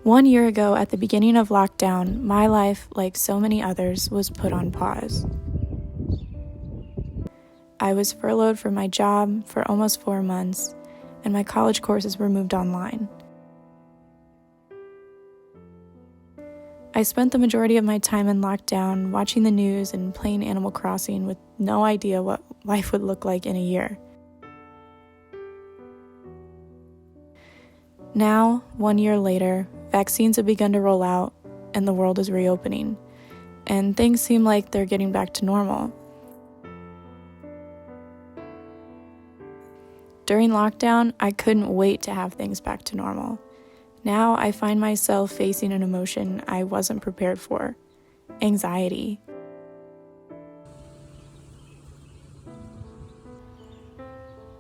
1 year ago, at the beginning of lockdown, my life, like so many others, was put on pause. I was furloughed from my job for almost 4 months, and my college courses were moved online. I spent the majority of my time in lockdown watching the news and playing Animal Crossing with no idea what life would look like in a year. Now, 1 year later, vaccines have begun to roll out and the world is reopening, and things seem like they're getting back to normal. During lockdown, I couldn't wait to have things back to normal. Now I find myself facing an emotion I wasn't prepared for: anxiety.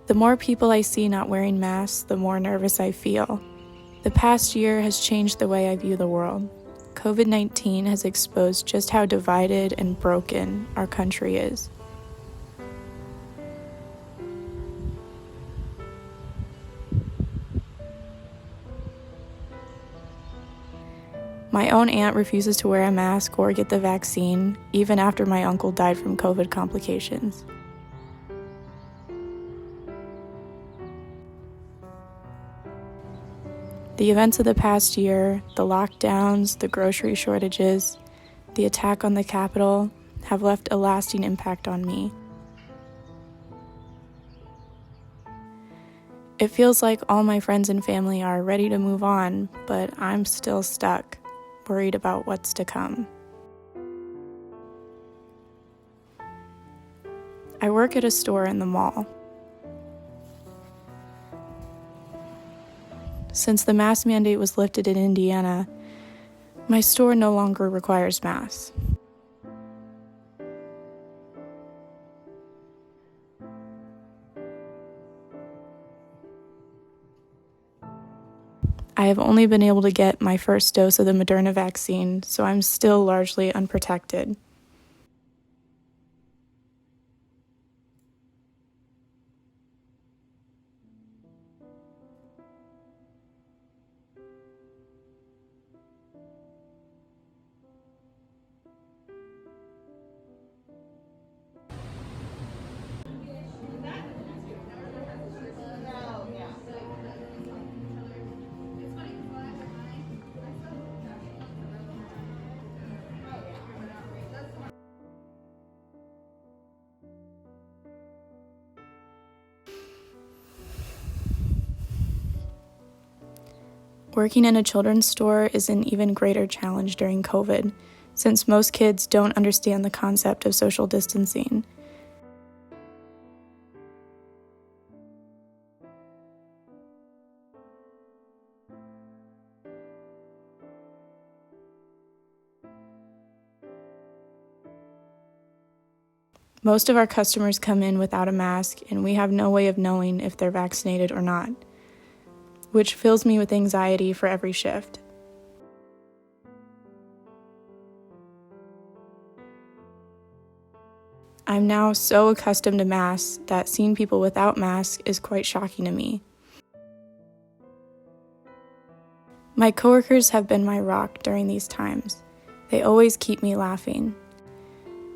The more people I see not wearing masks, the more nervous I feel. The past year has changed the way I view the world. COVID-19 has exposed just how divided and broken our country is. My own aunt refuses to wear a mask or get the vaccine, even after my uncle died from COVID complications. The events of the past year, the lockdowns, the grocery shortages, the attack on the Capitol, have left a lasting impact on me. It feels like all my friends and family are ready to move on, but I'm still stuck, worried about what's to come. I work at a store in the mall. Since the mask mandate was lifted in Indiana, my store no longer requires masks. I have only been able to get my first dose of the Moderna vaccine, so I'm still largely unprotected. Working in a children's store is an even greater challenge during COVID, since most kids don't understand the concept of social distancing. Most of our customers come in without a mask, and we have no way of knowing if they're vaccinated or not, which fills me with anxiety for every shift. I'm now so accustomed to masks that seeing people without masks is quite shocking to me. My coworkers have been my rock during these times. They always keep me laughing.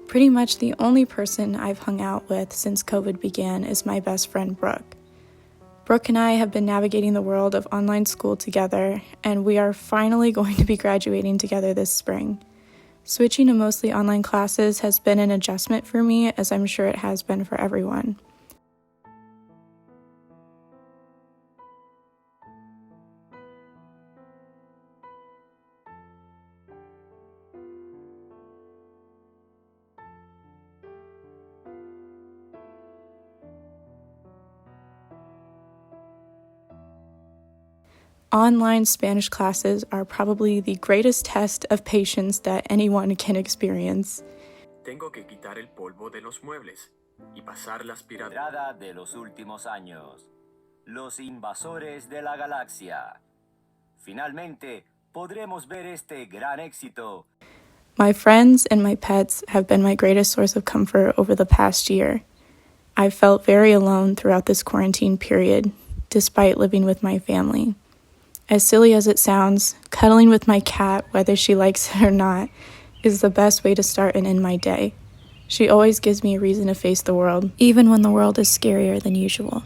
Pretty much the only person I've hung out with since COVID began is my best friend, Brooke. Brooke and I have been navigating the world of online school together, and we are finally going to be graduating together this spring. Switching to mostly online classes has been an adjustment for me, as I'm sure it has been for everyone. Online Spanish classes are probably the greatest test of patience that anyone can experience. Tengo que quitar el polvo de los muebles y pasar la aspiradora de los últimos años. Los invasores de la galaxia. Finalmente, podremos ver este gran éxito. My friends and my pets have been my greatest source of comfort over the past year. I've felt very alone throughout this quarantine period, despite living with my family. As silly as it sounds, cuddling with my cat, whether she likes it or not, is the best way to start and end my day. She always gives me a reason to face the world, even when the world is scarier than usual.